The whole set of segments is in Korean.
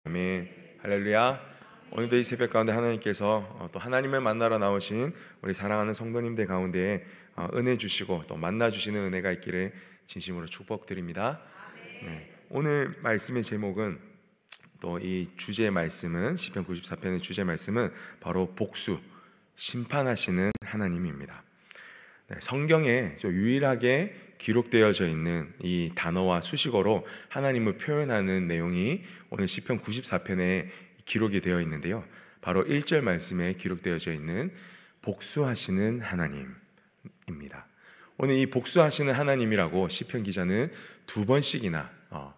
아멘. 할렐루야. 오늘도 이 새벽 가운데 하나님께서 또 하나님을 만나러 나오신 우리 사랑하는 성도님들 가운데 은혜 주시고 또 만나 주시는 은혜가 있기를 진심으로 축복드립니다. 네. 오늘 말씀의 제목은 또 이 주제 말씀은 시편 94편의 주제 말씀은 바로 복수, 심판하시는 하나님입니다. 네, 성경에 유일하게 기록되어져 있는 이 단어와 수식어로 하나님을 표현하는 내용이 오늘 시편 94편에 기록이 되어 있는데요, 바로 1절 말씀에 기록되어져 있는 복수하시는 하나님입니다. 오늘 이 복수하시는 하나님이라고 시편 기자는 두 번씩이나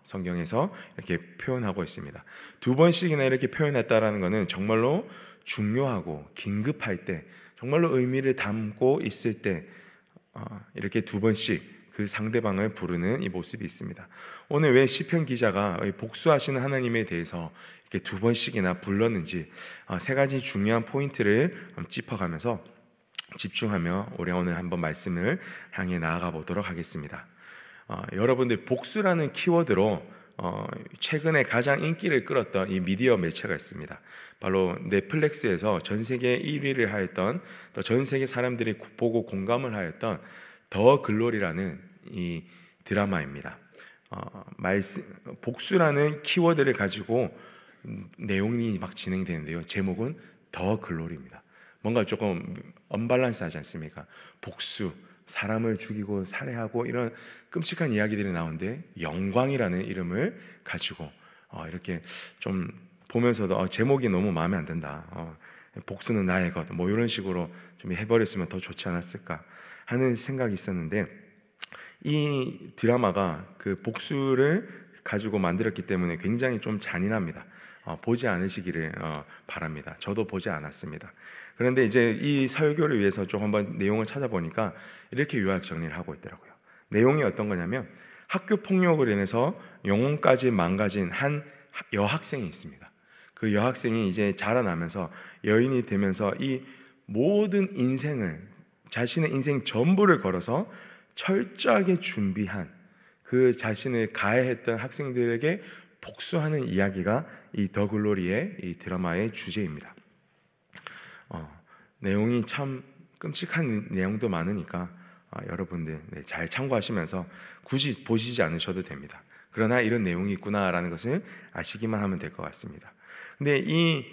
성경에서 이렇게 표현하고 있습니다. 두 번씩이나 이렇게 표현했다라는 것은 정말로 중요하고 긴급할 때, 정말로 의미를 담고 있을 때 이렇게 두 번씩 그 상대방을 부르는 이 모습이 있습니다. 오늘 왜 시편 기자가 복수하시는 하나님에 대해서 이렇게 두 번씩이나 불렀는지 세 가지 중요한 포인트를 짚어가면서 집중하며 우리 오늘 한번 말씀을 향해 나아가 보도록 하겠습니다. 여러분들, 복수라는 키워드로 최근에 가장 인기를 끌었던 이 미디어 매체가 있습니다. 바로 넷플릭스에서 전 세계 1위를 하였던, 또 전 세계 사람들이 보고 공감을 하였던 더 글로리라는 이 드라마입니다. 복수라는 키워드를 가지고 내용이 막 진행되는데요, 제목은 더 글로리입니다. 뭔가 조금 언밸런스하지 않습니까? 복수, 사람을 죽이고 살해하고 이런 끔찍한 이야기들이 나오는데 영광이라는 이름을 가지고 이렇게 좀 보면서도 제목이 너무 마음에 안 든다, 복수는 나의 것, 뭐 이런 식으로 좀 해버렸으면 더 좋지 않았을까 하는 생각이 있었는데, 이 드라마가 그 복수를 가지고 만들었기 때문에 굉장히 좀 잔인합니다. 보지 않으시기를 바랍니다. 저도 보지 않았습니다. 그런데 이제 이 설교를 위해서 좀 한번 내용을 찾아보니까 이렇게 요약 정리를 하고 있더라고요. 내용이 어떤 거냐면, 학교 폭력으로 인해서 영혼까지 망가진 한 여학생이 있습니다. 그 여학생이 이제 자라나면서 여인이 되면서 이 모든 인생을, 자신의 인생 전부를 걸어서 철저하게 준비한 그 자신을 가해했던 학생들에게 복수하는 이야기가 이 더 글로리의 이 드라마의 주제입니다. 내용이 참 끔찍한 내용도 많으니까 여러분들 잘 참고하시면서 굳이 보시지 않으셔도 됩니다. 그러나 이런 내용이 있구나라는 것을 아시기만 하면 될 것 같습니다. 근데 이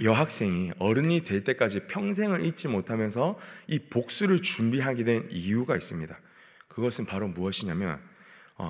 여학생이 어른이 될 때까지 평생을 잊지 못하면서 이 복수를 준비하게 된 이유가 있습니다. 그것은 바로 무엇이냐면,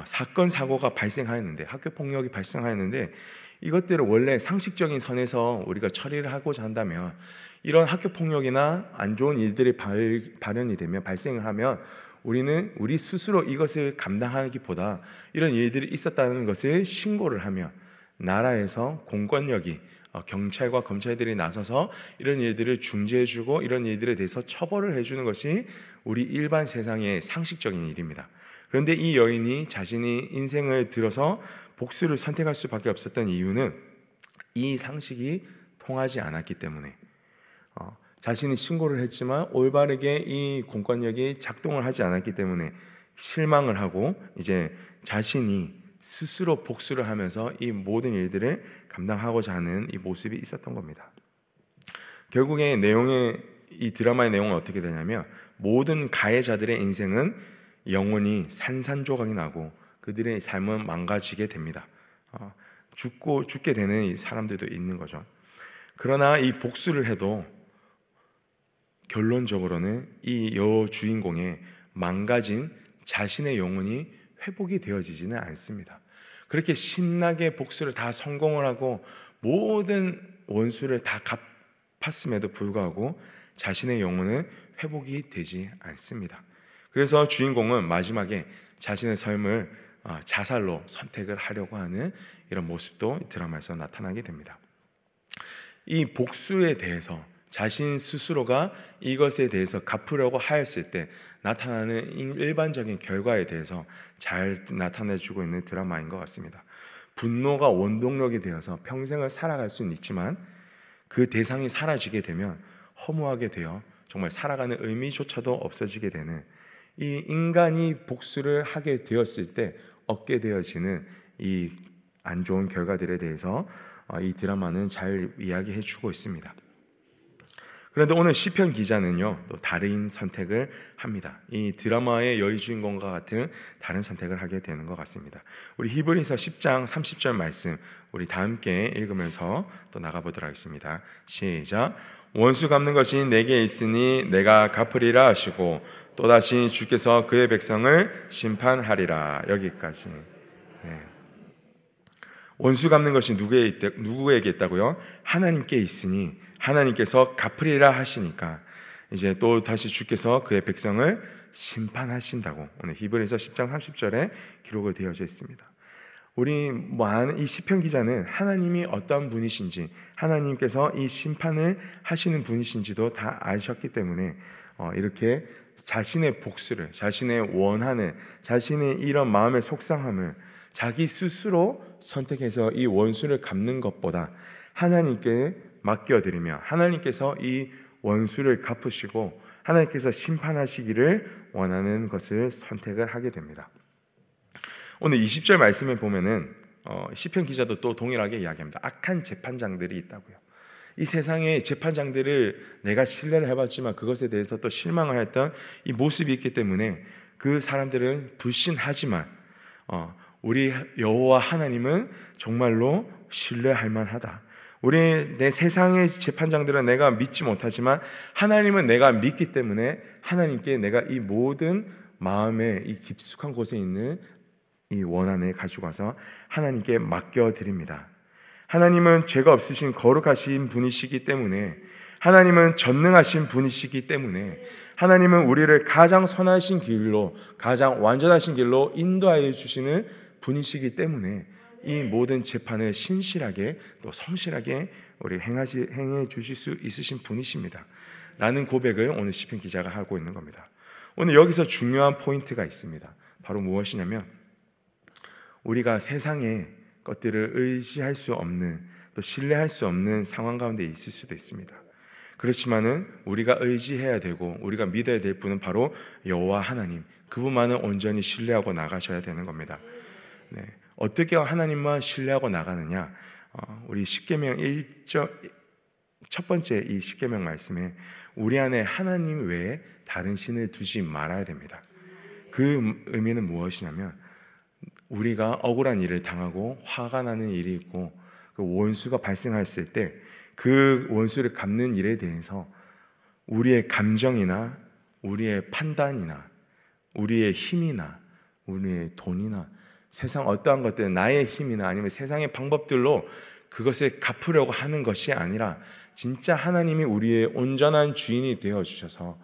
사건 사고가 발생하였는데, 학교 폭력이 발생하였는데, 이것들을 원래 상식적인 선에서 우리가 처리를 하고자 한다면, 이런 학교 폭력이나 안 좋은 일들이 발현이 되면, 발생을 하면 우리는 우리 스스로 이것을 감당하기보다 이런 일들이 있었다는 것을 신고를 하면 나라에서 공권력이, 경찰과 검찰들이 나서서 이런 일들을 중재해주고 이런 일들에 대해서 처벌을 해주는 것이 우리 일반 세상의 상식적인 일입니다. 그런데 이 여인이 자신이 인생을 들어서 복수를 선택할 수밖에 없었던 이유는 이 상식이 통하지 않았기 때문에, 자신이 신고를 했지만 올바르게 이 공권력이 작동을 하지 않았기 때문에 실망을 하고 이제 자신이 스스로 복수를 하면서 이 모든 일들을 감당하고자 하는 이 모습이 있었던 겁니다. 결국에 이 드라마의 내용은 어떻게 되냐면, 모든 가해자들의 인생은 영원히 산산조각이 나고 그들의 삶은 망가지게 됩니다. 죽게 되는 이 사람들도 있는 거죠. 그러나 이 복수를 해도 결론적으로는 이 여주인공의 망가진 자신의 영혼이 회복이 되어지지는 않습니다. 그렇게 신나게 복수를 다 성공을 하고 모든 원수를 다 갚았음에도 불구하고 자신의 영혼은 회복이 되지 않습니다. 그래서 주인공은 마지막에 자신의 삶을 자살로 선택을 하려고 하는 이런 모습도 드라마에서 나타나게 됩니다. 이 복수에 대해서 자신 스스로가 이것에 대해서 갚으려고 하였을 때 나타나는 일반적인 결과에 대해서 잘 나타내주고 있는 드라마인 것 같습니다. 분노가 원동력이 되어서 평생을 살아갈 수는 있지만 그 대상이 사라지게 되면 허무하게 되어 정말 살아가는 의미조차도 없어지게 되는, 이 인간이 복수를 하게 되었을 때 얻게 되어지는 이 안 좋은 결과들에 대해서 이 드라마는 잘 이야기해 주고 있습니다. 그런데 오늘 시편 기자는요, 또 다른 선택을 합니다. 이 드라마의 여주인공과 같은 다른 선택을 하게 되는 것 같습니다. 우리 히브리서 10장 30절 말씀 우리 다 함께 읽으면서 또 나가보도록 하겠습니다. 시작. 원수 갚는 것이 내게 있으니 내가 갚으리라 하시고 또다시 주께서 그의 백성을 심판하리라. 여기까지. 네. 원수 갚는 것이 누구에게 있다고요? 하나님께 있으니 하나님께서 갚으리라 하시니까 이제 또 다시 주께서 그의 백성을 심판하신다고 오늘 히브리서 10장 30절에 기록을 되어져 있습니다. 우리 이 시편 기자는 하나님이 어떤 분이신지, 하나님께서 이 심판을 하시는 분이신지도 다 아셨기 때문에 이렇게 자신의 복수를, 자신의 원한을, 자신의 이런 마음의 속상함을 자기 스스로 선택해서 이 원수를 갚는 것보다 하나님께 맡겨드리며 하나님께서 이 원수를 갚으시고 하나님께서 심판하시기를 원하는 것을 선택을 하게 됩니다. 오늘 20절 말씀에 보면은 시편 기자도 또 동일하게 이야기합니다. 악한 재판장들이 있다고요. 이 세상의 재판장들을 내가 신뢰를 해봤지만 그것에 대해서 또 실망을 했던 이 모습이 있기 때문에 그 사람들은 불신하지만 우리 여호와 하나님은 정말로 신뢰할 만하다. 내 세상의 재판장들은 내가 믿지 못하지만 하나님은 내가 믿기 때문에 하나님께 내가 이 모든 마음의 이 깊숙한 곳에 있는 이 원한을 가지고 와서 하나님께 맡겨드립니다. 하나님은 죄가 없으신 거룩하신 분이시기 때문에, 하나님은 전능하신 분이시기 때문에, 하나님은 우리를 가장 선하신 길로, 가장 완전하신 길로 인도하여 주시는 분이시기 때문에 이 모든 재판을 신실하게 또 성실하게 우리 행해 주실 수 있으신 분이십니다 라는 고백을 오늘 시편 기자가 하고 있는 겁니다. 오늘 여기서 중요한 포인트가 있습니다. 바로 무엇이냐면 우리가 세상의 것들을 의지할 수 없는, 또 신뢰할 수 없는 상황 가운데 있을 수도 있습니다. 그렇지만은 우리가 의지해야 되고 우리가 믿어야 될 분은 바로 여호와 하나님, 그분만을 온전히 신뢰하고 나가셔야 되는 겁니다. 네. 어떻게 하나님만 신뢰하고 나가느냐? 우리 십계명 1절 첫 번째 이 십계명 말씀에 우리 안에 하나님 외에 다른 신을 두지 말아야 됩니다. 그 의미는 무엇이냐면 우리가 억울한 일을 당하고 화가 나는 일이 있고 그 원수가 발생했을 때 그 원수를 갚는 일에 대해서 우리의 감정이나 우리의 판단이나 우리의 힘이나 우리의 돈이나 세상 어떠한 것들, 나의 힘이나 아니면 세상의 방법들로 그것을 갚으려고 하는 것이 아니라 진짜 하나님이 우리의 온전한 주인이 되어주셔서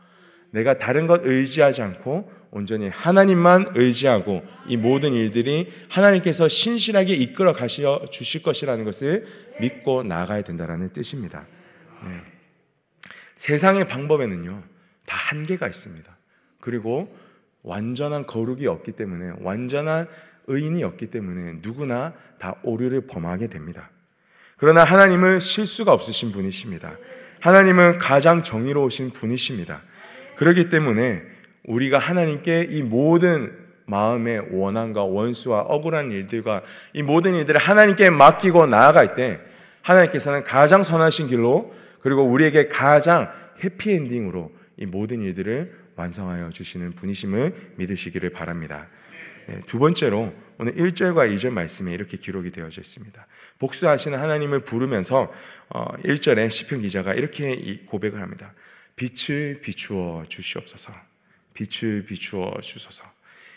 내가 다른 것 의지하지 않고 온전히 하나님만 의지하고 이 모든 일들이 하나님께서 신실하게 이끌어 가셔 주실 것이라는 것을 믿고 나아가야 된다는 뜻입니다. 네. 세상의 방법에는요 다 한계가 있습니다. 그리고 완전한 거룩이 없기 때문에, 완전한 의인이 없기 때문에 누구나 다 오류를 범하게 됩니다. 그러나 하나님은 실수가 없으신 분이십니다. 하나님은 가장 정의로우신 분이십니다. 그렇기 때문에 우리가 하나님께 이 모든 마음의 원한과 원수와 억울한 일들과 이 모든 일들을 하나님께 맡기고 나아갈 때 하나님께서는 가장 선하신 길로, 그리고 우리에게 가장 해피엔딩으로 이 모든 일들을 완성하여 주시는 분이심을 믿으시기를 바랍니다. 두 번째로 오늘 1절과 2절 말씀에 이렇게 기록이 되어져 있습니다. 복수하시는 하나님을 부르면서 1절에 시편 기자가 이렇게 고백을 합니다. 빛을 비추어 주시옵소서. 빛을 비추어 주소서.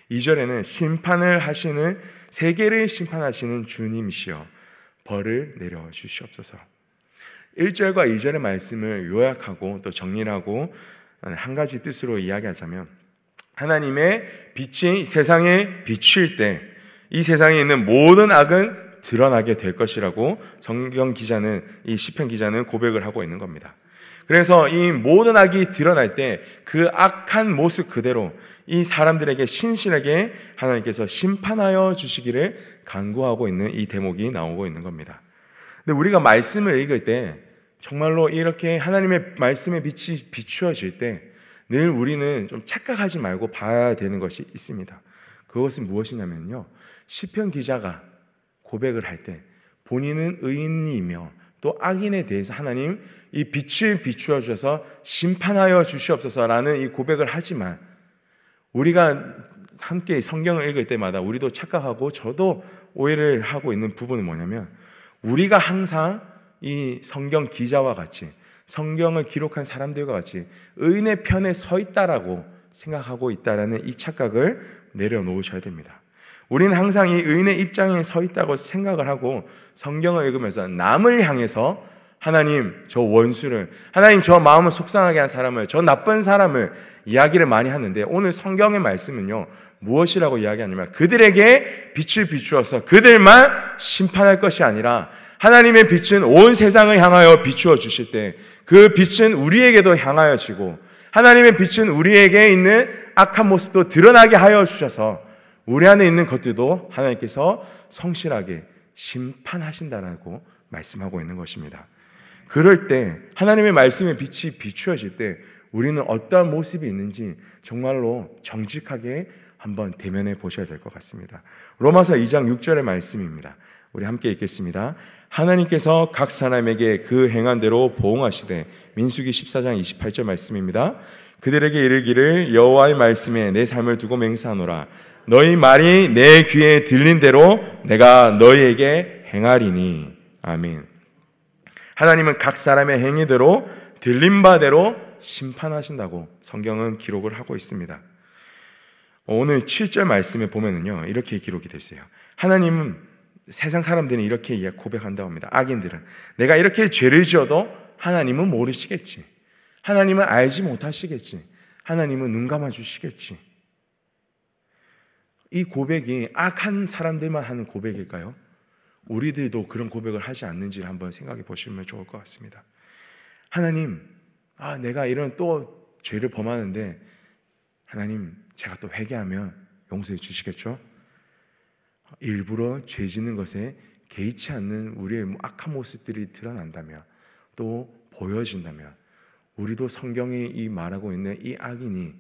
2절에는 심판을 하시는, 세계를 심판하시는 주님이시여 벌을 내려 주시옵소서. 1절과 2절의 말씀을 요약하고 또 정리를 하고 한 가지 뜻으로 이야기하자면, 하나님의 빛이 세상에 비칠 때 이 세상에 있는 모든 악은 드러나게 될 것이라고 성경 기자는, 이 시편 기자는 고백을 하고 있는 겁니다. 그래서 이 모든 악이 드러날 때 그 악한 모습 그대로 이 사람들에게 신실하게 하나님께서 심판하여 주시기를 간구하고 있는 이 대목이 나오고 있는 겁니다. 근데 우리가 말씀을 읽을 때 정말로 이렇게 하나님의 말씀의 빛이 비추어질 때 늘 우리는 좀 착각하지 말고 봐야 되는 것이 있습니다. 그것은 무엇이냐면요, 시편 기자가 고백을 할 때 본인은 의인이며 또 악인에 대해서 하나님 이 빛을 비추어 주셔서 심판하여 주시옵소서라는 이 고백을 하지만, 우리가 함께 성경을 읽을 때마다 우리도 착각하고 저도 오해를 하고 있는 부분은 뭐냐면, 우리가 항상 이 성경 기자와 같이 성경을 기록한 사람들과 같이 의인의 편에 서 있다라고 생각하고 있다라는 이 착각을 내려놓으셔야 됩니다. 우리는 항상 이 의인의 입장에 서 있다고 생각을 하고 성경을 읽으면서 남을 향해서 하나님 저 원수를, 하나님 저 마음을 속상하게 한 사람을, 저 나쁜 사람을 이야기를 많이 하는데, 오늘 성경의 말씀은요 무엇이라고 이야기하냐면, 그들에게 빛을 비추어서 그들만 심판할 것이 아니라 하나님의 빛은 온 세상을 향하여 비추어 주실 때 그 빛은 우리에게도 향하여 지고, 하나님의 빛은 우리에게 있는 악한 모습도 드러나게 하여 주셔서 우리 안에 있는 것들도 하나님께서 성실하게 심판하신다라고 말씀하고 있는 것입니다. 그럴 때 하나님의 말씀의 빛이 비추어질 때 우리는 어떠한 모습이 있는지 정말로 정직하게 한번 대면해 보셔야 될 것 같습니다. 로마서 2장 6절의 말씀입니다. 우리 함께 읽겠습니다. 하나님께서 각 사람에게 그 행한 대로 보응하시되, 민수기 14장 28절 말씀입니다. 그들에게 이르기를 여호와의 말씀에 내 삶을 두고 맹세하노라. 너희 말이 내 귀에 들린 대로 내가 너희에게 행하리니. 아멘. 하나님은 각 사람의 행위대로 들린 바대로 심판하신다고 성경은 기록을 하고 있습니다. 오늘 7절 말씀에 보면은요 이렇게 기록이 됐어요. 하나님은, 세상 사람들은 이렇게 고백한다고 합니다. 악인들은 내가 이렇게 죄를 지어도 하나님은 모르시겠지, 하나님은 알지 못하시겠지, 하나님은 눈 감아 주시겠지. 이 고백이 악한 사람들만 하는 고백일까요? 우리들도 그런 고백을 하지 않는지를 한번 생각해 보시면 좋을 것 같습니다. 하나님, 내가 이런 또 죄를 범하는데 하나님 제가 또 회개하면 용서해 주시겠죠? 일부러 죄 짓는 것에 개의치 않는 우리의 악한 모습들이 드러난다면, 또 보여진다면, 우리도 성경이 이 말하고 있는 이 악인이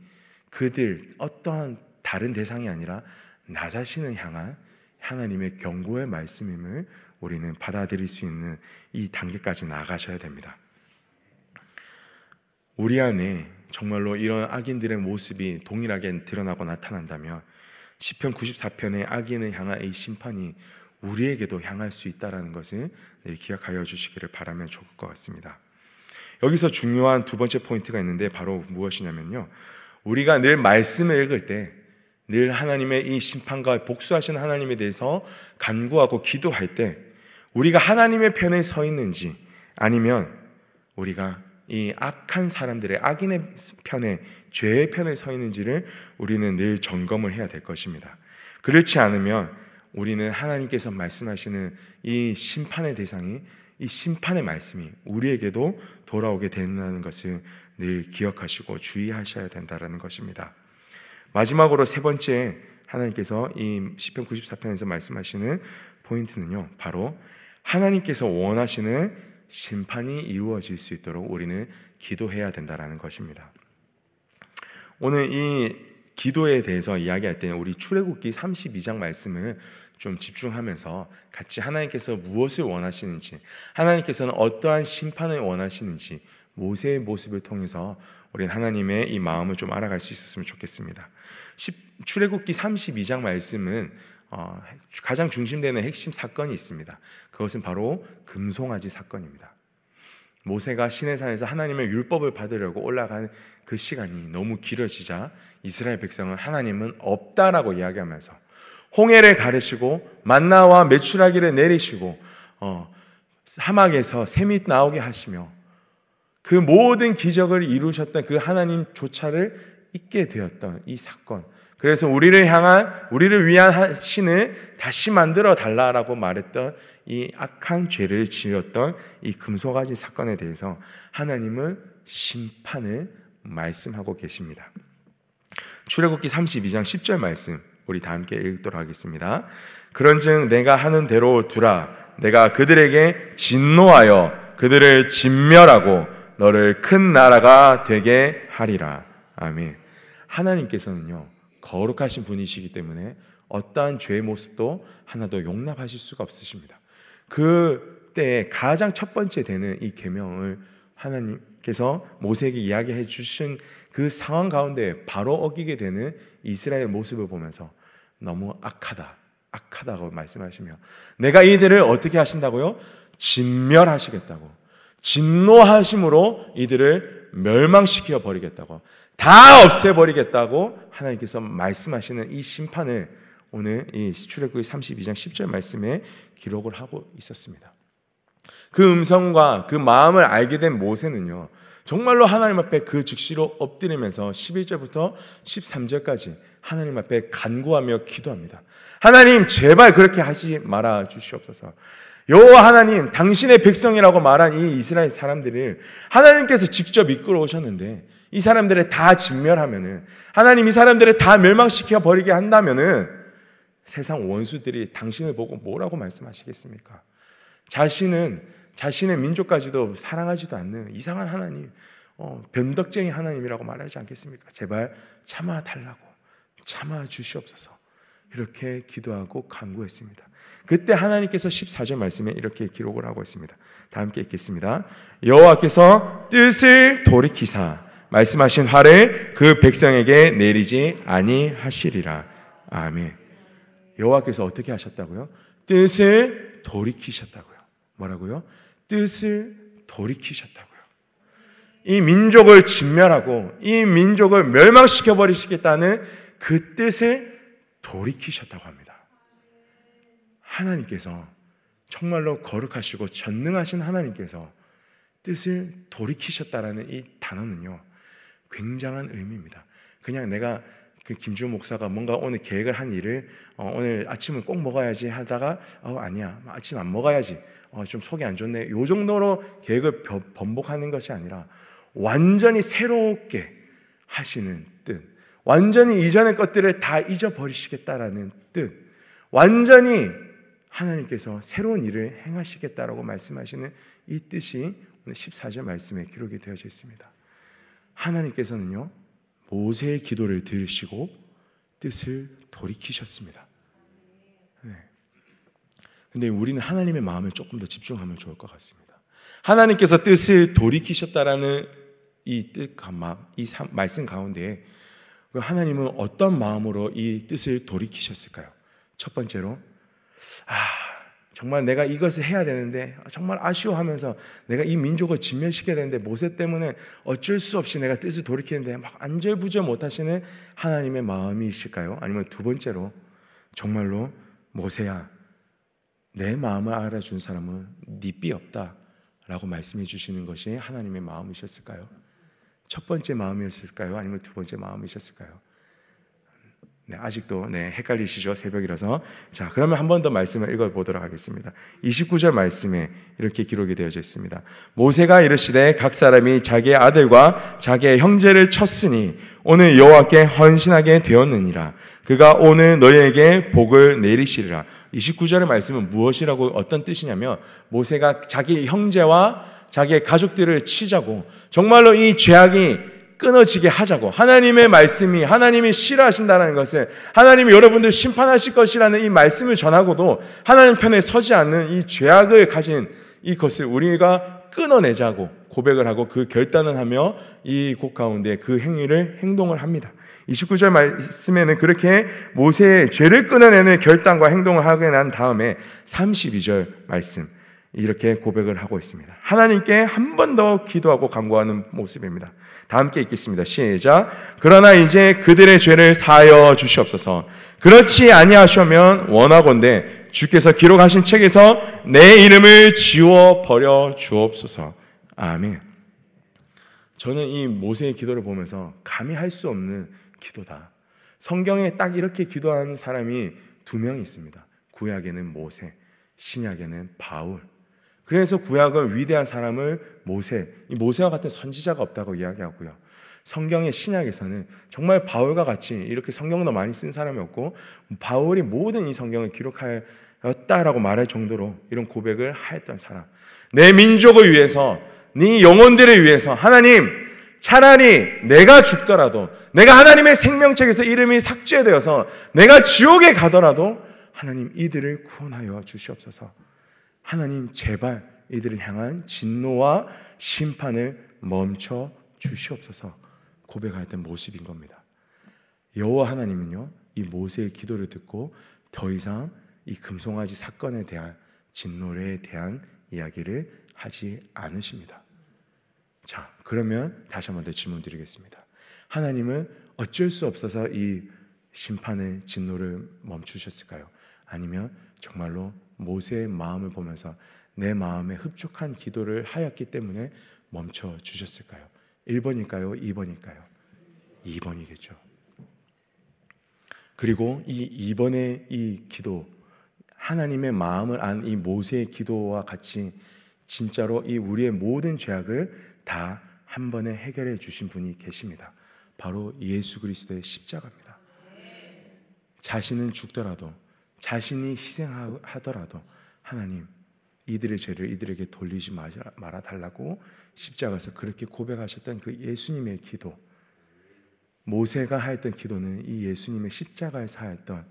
그들 어떠한 다른 대상이 아니라 나 자신을 향한 하나님의 경고의 말씀임을 우리는 받아들일 수 있는 이 단계까지 나아가셔야 됩니다. 우리 안에 정말로 이런 악인들의 모습이 동일하게 드러나고 나타난다면 시편 94편의 악인을 향한 이 심판이 우리에게도 향할 수 있다는 것을 기억하여 주시기를 바라면 좋을 것 같습니다. 여기서 중요한 두 번째 포인트가 있는데 바로 무엇이냐면요, 우리가 늘 말씀을 읽을 때 늘 하나님의 이 심판과 복수하신 하나님에 대해서 간구하고 기도할 때 우리가 하나님의 편에 서 있는지, 아니면 우리가 이 악한 사람들의, 악인의 편에, 죄의 편에 서 있는지를 우리는 늘 점검을 해야 될 것입니다. 그렇지 않으면 우리는 하나님께서 말씀하시는 이 심판의 대상이, 이 심판의 말씀이 우리에게도 돌아오게 된다는 것을 늘 기억하시고 주의하셔야 된다는 것입니다. 마지막으로 세 번째, 하나님께서 이 시편 94편에서 말씀하시는 포인트는요, 바로 하나님께서 원하시는 심판이 이루어질 수 있도록 우리는 기도해야 된다는 것입니다. 오늘 이 기도에 대해서 이야기할 때 우리 출애굽기 32장 말씀을 좀 집중하면서 같이 하나님께서 무엇을 원하시는지, 하나님께서는 어떠한 심판을 원하시는지 모세의 모습을 통해서 우리는 하나님의 이 마음을 좀 알아갈 수 있었으면 좋겠습니다. 출애굽기 32장 말씀은 가장 중심되는 핵심 사건이 있습니다. 그것은 바로 금송아지 사건입니다. 모세가 시내산에서 하나님의 율법을 받으려고 올라간 그 시간이 너무 길어지자 이스라엘 백성은 하나님은 없다라고 이야기하면서 홍해를 가르시고 만나와 메추라기를 내리시고 사막에서 샘이 나오게 하시며 그 모든 기적을 이루셨던 그 하나님조차를 잊게 되었던 이 사건, 그래서 우리를 위한 신을 다시 만들어 달라라고 말했던 이 악한 죄를 지었던 이 금송아지 사건에 대해서 하나님은 심판을 말씀하고 계십니다. 출애굽기 32장 10절 말씀 우리 다 함께 읽도록 하겠습니다. 그런즉 내가 하는 대로 두라. 내가 그들에게 진노하여 그들을 진멸하고 너를 큰 나라가 되게 하리라. 아멘. 하나님께서는요, 거룩하신 분이시기 때문에 어떠한 죄의 모습도 하나도 용납하실 수가 없으십니다. 그때 가장 첫 번째 되는 이 계명을 하나님께서 모세에게 이야기해 주신 그 상황 가운데 바로 어기게 되는 이스라엘 모습을 보면서 너무 악하다고 말씀하시며, 내가 이들을 어떻게 하신다고요? 진멸하시겠다고, 진노하심으로 이들을 멸망시켜 버리겠다고, 다 없애버리겠다고 하나님께서 말씀하시는 이 심판을 오늘 이 출애굽기 32장 10절 말씀에 기록을 하고 있었습니다. 그 음성과 그 마음을 알게 된 모세는요, 정말로 하나님 앞에 그 즉시로 엎드리면서 11절부터 13절까지 하나님 앞에 간구하며 기도합니다. 하나님, 제발 그렇게 하지 말아 주시옵소서. 여호와 하나님, 당신의 백성이라고 말한 이 이스라엘 사람들을 하나님께서 직접 이끌어 오셨는데 이 사람들을 다 진멸하면은, 하나님 이 사람들을 다 멸망시켜 버리게 한다면은 세상 원수들이 당신을 보고 뭐라고 말씀하시겠습니까? 자신의 민족까지도 사랑하지도 않는 이상한 하나님, 변덕쟁이 하나님이라고 말하지 않겠습니까? 제발 참아달라고, 참아 주시옵소서, 이렇게 기도하고 간구했습니다. 그때 하나님께서 14절 말씀에 이렇게 기록을 하고 있습니다. 다 함께 읽겠습니다. 여호와께서 뜻을 돌이키사 말씀하신 화를 그 백성에게 내리지 아니하시리라. 아멘. 여호와께서 어떻게 하셨다고요? 뜻을 돌이키셨다고요. 뭐라고요? 뜻을 돌이키셨다고요. 이 민족을 진멸하고 이 민족을 멸망시켜 버리시겠다는 그 뜻을 돌이키셨다고 합니다. 하나님께서, 정말로 거룩하시고 전능하신 하나님께서 뜻을 돌이키셨다라는 이 단어는요, 굉장한 의미입니다. 그냥 내가 그 김주호 목사가 뭔가 오늘 계획을 한 일을 오늘 아침은 꼭 먹어야지 하다가 아니야, 아침 안 먹어야지, 좀 속이 안 좋네, 요 정도로 계획을 번복하는 것이 아니라 완전히 새롭게 하시는 뜻, 완전히 이전의 것들을 다 잊어버리시겠다라는 뜻, 완전히 하나님께서 새로운 일을 행하시겠다라고 말씀하시는 이 뜻이 오늘 14절 말씀에 기록이 되어져 있습니다. 하나님께서는요, 모세의 기도를 들으시고 뜻을 돌이키셨습니다. 네. 근데 우리는 하나님의 마음에 조금 더 집중하면 좋을 것 같습니다. 하나님께서 뜻을 돌이키셨다라는 이 뜻, 이 말씀 가운데 하나님은 어떤 마음으로 이 뜻을 돌이키셨을까요? 첫 번째로, 정말 내가 이것을 해야 되는데 정말 아쉬워하면서 내가 이 민족을 진멸시켜야 되는데 모세 때문에 어쩔 수 없이 내가 뜻을 돌이키는데 막 안절부절 못하시는 하나님의 마음이실까요? 아니면 두 번째로, 정말로 모세야, 내 마음을 알아준 사람은 네 삐 없다 라고 말씀해 주시는 것이 하나님의 마음이셨을까요? 첫 번째 마음이었을까요? 아니면 두 번째 마음이셨을까요? 네, 아직도 헷갈리시죠? 새벽이라서. 자, 그러면 한 번 더 말씀을 읽어보도록 하겠습니다. 29절 말씀에 이렇게 기록이 되어져 있습니다. 모세가 이르시되 각 사람이 자기의 아들과 자기의 형제를 쳤으니 오늘 여호와께 헌신하게 되었느니라. 그가 오늘 너희에게 복을 내리시리라. 29절의 말씀은 무엇이라고, 어떤 뜻이냐면, 모세가 자기 형제와 자기의 가족들을 치자고, 정말로 이 죄악이 끊어지게 하자고, 하나님의 말씀이, 하나님이 싫어하신다는 것을, 하나님이 여러분들 심판하실 것이라는 이 말씀을 전하고도 하나님 편에 서지 않는 이 죄악을 가진 이것을 우리가 끊어내자고 고백을 하고 그 결단을 하며 이 곳 가운데 그 행동을 합니다. 29절 말씀에는 그렇게 모세의 죄를 끊어내는 결단과 행동을 하게 난 다음에 32절 말씀 이렇게 고백을 하고 있습니다. 하나님께 한 번 더 기도하고 간구하는 모습입니다. 다 함께 읽겠습니다. 시작. 그러나 이제 그들의 죄를 사하여 주시옵소서. 그렇지 아니하시면 원하건대 주께서 기록하신 책에서 내 이름을 지워 버려 주옵소서. 아멘. 저는 이 모세의 기도를 보면서 감히 할 수 없는 기도다. 성경에 딱 이렇게 기도하는 사람이 두 명 있습니다. 구약에는 모세, 신약에는 바울. 그래서 구약은 위대한 사람을 모세, 이 모세와 같은 선지자가 없다고 이야기하고요. 성경의 신약에서는 정말 바울과 같이 이렇게 성경도 많이 쓴 사람이 없고, 바울이 모든 이 성경을 기록하였다라고 말할 정도로 이런 고백을 하였던 사람. 내 민족을 위해서, 네 영혼들을 위해서 하나님, 차라리 내가 죽더라도, 내가 하나님의 생명책에서 이름이 삭제되어서 내가 지옥에 가더라도 하나님 이들을 구원하여 주시옵소서. 하나님 제발 이들을 향한 진노와 심판을 멈춰 주시옵소서 고백하였던 모습인 겁니다. 여호와 하나님은요, 이 모세의 기도를 듣고 더 이상 이 금송아지 사건에 대한 진노에 대한 이야기를 하지 않으십니다. 자, 그러면 다시 한번 더 질문 드리겠습니다. 하나님은 어쩔 수 없어서 이 심판의 진노를 멈추셨을까요? 아니면 정말로 모세의 마음을 보면서 내 마음에 흡족한 기도를 하였기 때문에 멈춰 주셨을까요? 1번일까요? 2번일까요? 2번이겠죠. 그리고 이 2번의 이 기도, 하나님의 마음을 안 이 모세의 기도와 같이 진짜로 이 우리의 모든 죄악을 다 한 번에 해결해 주신 분이 계십니다. 바로 예수 그리스도의 십자가입니다. 자신은 죽더라도, 자신이 희생하더라도 하나님 이들의 죄를 이들에게 돌리지 말아 달라고 십자가에서 그렇게 고백하셨던 그 예수님의 기도, 모세가 하였던 기도는 이 예수님의 십자가에서 하였던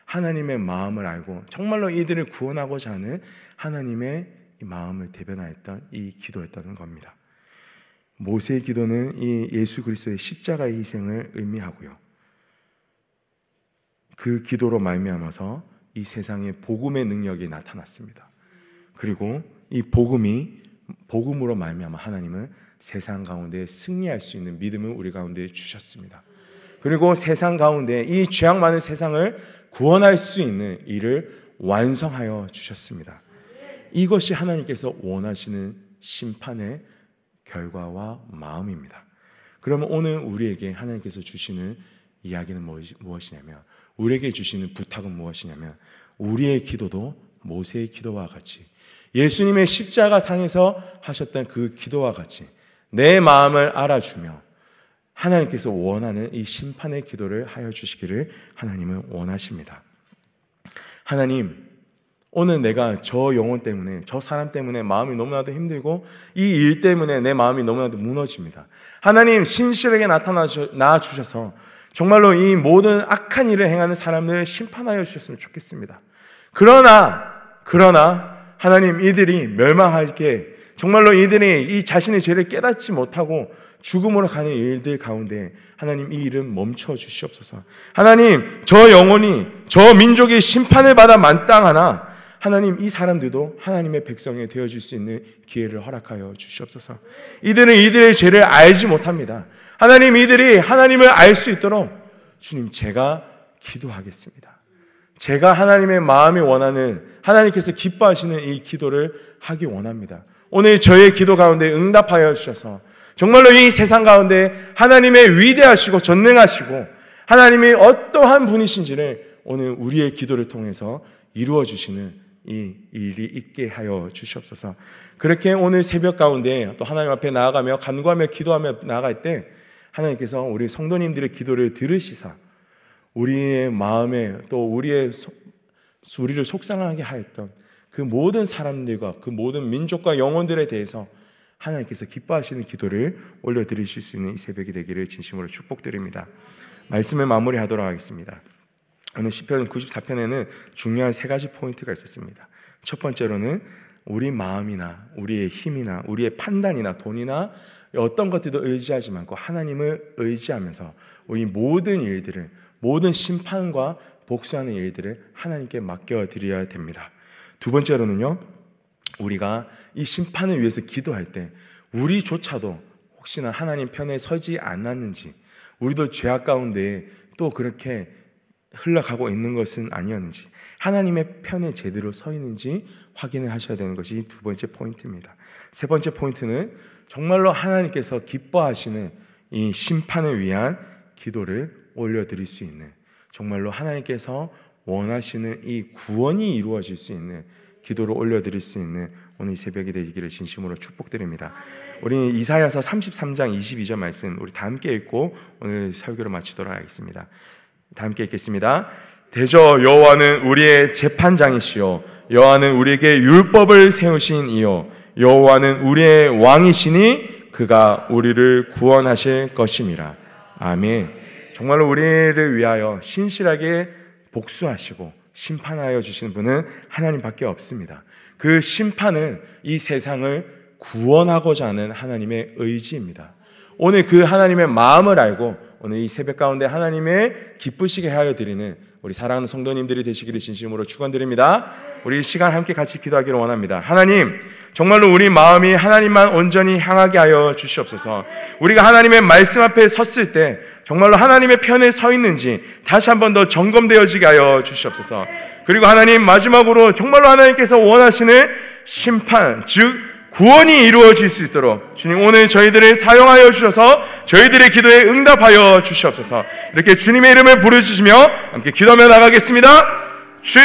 하나님의 마음을 알고 정말로 이들을 구원하고자 하는 하나님의 이 마음을 대변하였던 이 기도였다는 겁니다. 모세의 기도는 이 예수 그리스도의 십자가의 희생을 의미하고요, 그 기도로 말미암아서 이 세상에 복음의 능력이 나타났습니다. 그리고 이 복음으로 말미암아 하나님은 세상 가운데 승리할 수 있는 믿음을 우리 가운데 주셨습니다. 그리고 세상 가운데 이 죄악 많은 세상을 구원할 수 있는 일을 완성하여 주셨습니다. 이것이 하나님께서 원하시는 심판의 결과와 마음입니다. 그러면 오늘 우리에게 하나님께서 주시는 이야기는 무엇이냐면, 우리에게 주시는 부탁은 무엇이냐면, 우리의 기도도 모세의 기도와 같이 예수님의 십자가 상에서 하셨던 그 기도와 같이 내 마음을 알아주며 하나님께서 원하는 이 심판의 기도를 하여 주시기를 하나님은 원하십니다. 하나님, 오늘 내가 저 영혼 때문에, 저 사람 때문에 마음이 너무나도 힘들고 이 일 때문에 내 마음이 너무나도 무너집니다. 하나님, 신실하게 나타나 주셔서 정말로 이 모든 악한 일을 행하는 사람들을 심판하여 주셨으면 좋겠습니다. 그러나 하나님, 이들이 멸망할게, 정말로 이들이 이 자신의 죄를 깨닫지 못하고 죽음으로 가는 일들 가운데 하나님, 이 일은 멈춰 주시옵소서. 하나님, 저 영혼이, 저 민족이 심판을 받아 만땅하나 하나님, 이 사람들도 하나님의 백성이 되어줄 수 있는 기회를 허락하여 주시옵소서. 이들은 이들의 죄를 알지 못합니다. 하나님, 이들이 하나님을 알 수 있도록 주님, 제가 기도하겠습니다. 제가 하나님의 마음이 원하는, 하나님께서 기뻐하시는 이 기도를 하기 원합니다. 오늘 저의 기도 가운데 응답하여 주셔서 정말로 이 세상 가운데 하나님의 위대하시고 전능하시고 하나님이 어떠한 분이신지를 오늘 우리의 기도를 통해서 이루어 주시는 이 일이 있게 하여 주시옵소서. 그렇게 오늘 새벽 가운데 또 하나님 앞에 나아가며 간구하며 기도하며 나아갈 때 하나님께서 우리 성도님들의 기도를 들으시사 우리의 마음에 또 우리를 속상하게 하였던 그 모든 사람들과 그 모든 민족과 영혼들에 대해서 하나님께서 기뻐하시는 기도를 올려드리실 수 있는 이 새벽이 되기를 진심으로 축복드립니다. 말씀을 마무리하도록 하겠습니다. 오늘 시편 94편에는 중요한 세 가지 포인트가 있었습니다. 첫 번째로는 우리 마음이나 우리의 힘이나 우리의 판단이나 돈이나 어떤 것들도 의지하지 말고 하나님을 의지하면서 우리 모든 일들을, 모든 심판과 복수하는 일들을 하나님께 맡겨드려야 됩니다. 두 번째로는요, 우리가 이 심판을 위해서 기도할 때 우리조차도 혹시나 하나님 편에 서지 않았는지, 우리도 죄악 가운데 또 그렇게 흘러가고 있는 것은 아니었는지, 하나님의 편에 제대로 서 있는지 확인을 하셔야 되는 것이 두 번째 포인트입니다. 세 번째 포인트는 정말로 하나님께서 기뻐하시는 이 심판을 위한 기도를 올려드릴 수 있는, 정말로 하나님께서 원하시는 이 구원이 이루어질 수 있는 기도를 올려드릴 수 있는 오늘 이 새벽이 되기를 진심으로 축복드립니다. 우리 이사야서 33장 22절 말씀 우리 다 함께 읽고 오늘 설교를 마치도록 하겠습니다. 다 함께 읽겠습니다. 대저 여호와는 우리의 재판장이시요 여호와는 우리에게 율법을 세우신 이요 여호와는 우리의 왕이시니 그가 우리를 구원하실 것임이라. 아멘. 정말로 우리를 위하여 신실하게 복수하시고 심판하여 주시는 분은 하나님밖에 없습니다. 그 심판은 이 세상을 구원하고자 하는 하나님의 의지입니다. 오늘 그 하나님의 마음을 알고 오늘 이 새벽 가운데 하나님의 기쁘시게 하여 드리는 우리 사랑하는 성도님들이 되시기를 진심으로 축원드립니다. 우리 이 시간 함께 같이 기도하기를 원합니다. 하나님, 정말로 우리 마음이 하나님만 온전히 향하게 하여 주시옵소서. 우리가 하나님의 말씀 앞에 섰을 때 정말로 하나님의 편에 서 있는지 다시 한 번 더 점검되어지게 하여 주시옵소서. 그리고 하나님, 마지막으로 정말로 하나님께서 원하시는 심판, 즉 구원이 이루어질 수 있도록 주님, 오늘 저희들을 사용하여 주셔서 저희들의 기도에 응답하여 주시옵소서. 이렇게 주님의 이름을 부르시며 함께 기도하며 나가겠습니다. 주여,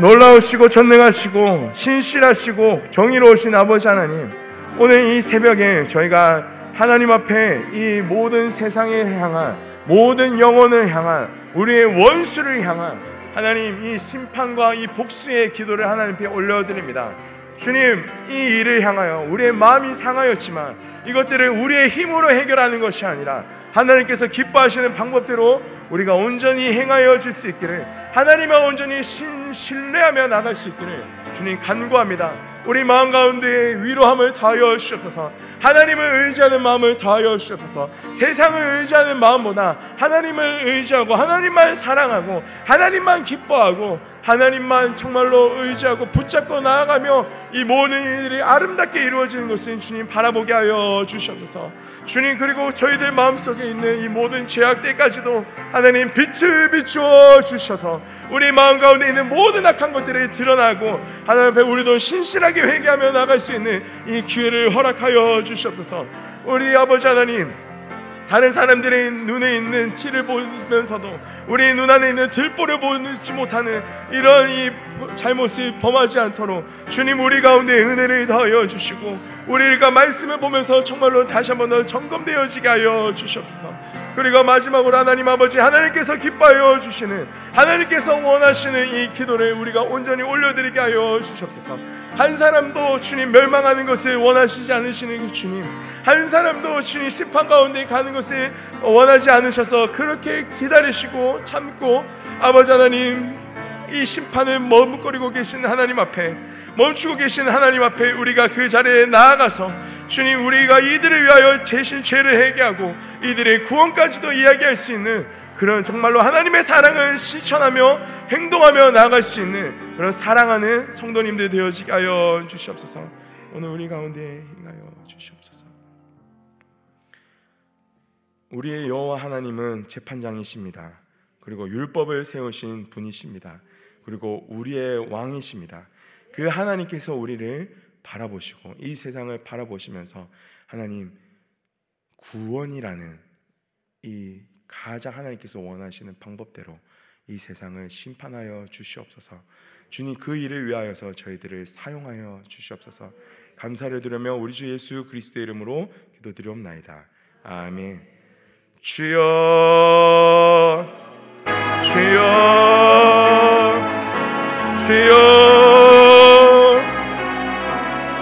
놀라우시고 전능하시고 신실하시고 정의로우신 아버지 하나님, 오늘 이 새벽에 저희가 하나님 앞에 이 모든 세상에 향한, 모든 영혼을 향한, 우리의 원수를 향한 하나님, 이 심판과 이 복수의 기도를 하나님께 올려드립니다. 주님, 이 일을 향하여 우리의 마음이 상하였지만 이것들을 우리의 힘으로 해결하는 것이 아니라 하나님께서 기뻐하시는 방법대로 우리가 온전히 행하여 줄 수 있기를, 하나님을 온전히 신뢰하며 나갈 수 있기를 주님 간구합니다. 우리 마음 가운데 위로함을 다하여 주시옵소서. 하나님을 의지하는 마음을 다하여 주시옵소서. 세상을 의지하는 마음보다 하나님을 의지하고 하나님만 사랑하고 하나님만 기뻐하고 하나님만 정말로 의지하고 붙잡고 나아가며 이 모든 일들이 아름답게 이루어지는 것을 주님 바라보게 하여 주시옵소서. 주님, 그리고 저희들 마음속에 있는 이 모든 죄악들까지도 하나님 빛을 비추어 주셔서 우리 마음 가운데 있는 모든 악한 것들이 드러나고 하나님 앞에 우리도 신실하게 회개하며 나갈 수 있는 이 기회를 허락하여 주시옵소서. 우리 아버지 하나님, 다른 사람들의 눈에 있는 티를 보면서도 우리 눈 안에 있는 들보를 보지 못하는 이런 이 잘못을 범하지 않도록 주님, 우리 가운데 은혜를 더하여 주시고 우리가 말씀을 보면서 정말로 다시 한번 더 점검되어지게 하여 주시옵소서. 그리고 마지막으로 하나님 아버지, 하나님께서 기뻐하여 주시는, 하나님께서 원하시는 이 기도를 우리가 온전히 올려드리게 하여 주시옵소서. 한 사람도 주님 멸망하는 것을 원하시지 않으시는 주님, 한 사람도 주님 심판 가운데 가는 것을 원하지 않으셔서 그렇게 기다리시고 참고 아버지 하나님, 이 심판을 머뭇거리고 계신 하나님 앞에, 멈추고 계신 하나님 앞에 우리가 그 자리에 나아가서 주님, 우리가 이들을 위하여 대신 죄를 회개하고 이들의 구원까지도 이야기할 수 있는 그런 정말로 하나님의 사랑을 실천하며 행동하며 나아갈 수 있는 그런 사랑하는 성도님들 되어지게 하여 주시옵소서. 오늘 우리 가운데 행하여 주시옵소서. 우리의 여호와 하나님은 재판장이십니다. 그리고 율법을 세우신 분이십니다. 그리고 우리의 왕이십니다. 그 하나님께서 우리를 바라보시고 이 세상을 바라보시면서 하나님, 구원이라는 이 가장 하나님께서 원하시는 방법대로 이 세상을 심판하여 주시옵소서. 주님, 그 일을 위하여서 저희들을 사용하여 주시옵소서. 감사를 드리며 우리 주 예수 그리스도의 이름으로 기도드리옵나이다. 아멘. 주여, 주여, 주여,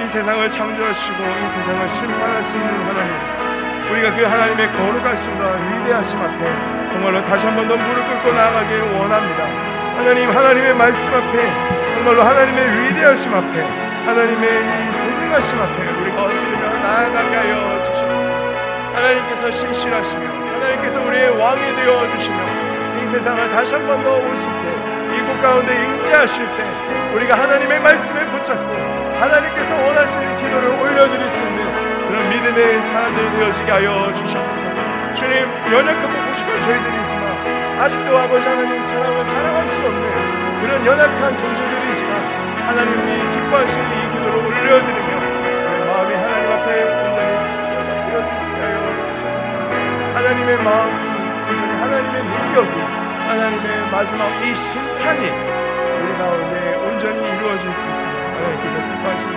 이 세상을 창조하시고 이 세상을 심판하시는 하나님, 우리가 그 하나님의 거룩하심과 위대하심 앞에 정말로 다시 한 번 더 무릎 꿇고 나아가길 원합니다. 하나님, 하나님의 말씀 앞에, 정말로 하나님의 위대하심 앞에, 하나님의 이 전능하심 앞에 우리가 엎드리며 나아가게 하여 주시옵소서. 하나님께서 신실하시며 하나님께서 우리의 왕이 되어 주시며 이 세상을 다시 한 번 더 오실 때, 이곳 가운데 임재하실 때 우리가 하나님의 말씀을 붙잡고 하나님께서 원하시는 기도를 올려드릴 수 있는 그런 믿음의 사람들이 되어지게 하여 주시옵소서. 주님, 연약하고 부족한 저희들이지만 아직도 아버지 하나님 사랑을 사랑할 수 없는 그런 연약한 존재들이지만 하나님이 기뻐하시는 이 기도를 올려드리며 우리 마음이 하나님 앞에 온전히 상태가 되어지게 하여 주시옵소서. 하나님의 마음이 온전히 하나님의 능력이, 하나님의 마지막 이 심판이 우리 가운데 온전히 이루어질 수 있으며 하나님께서 기뻐하시는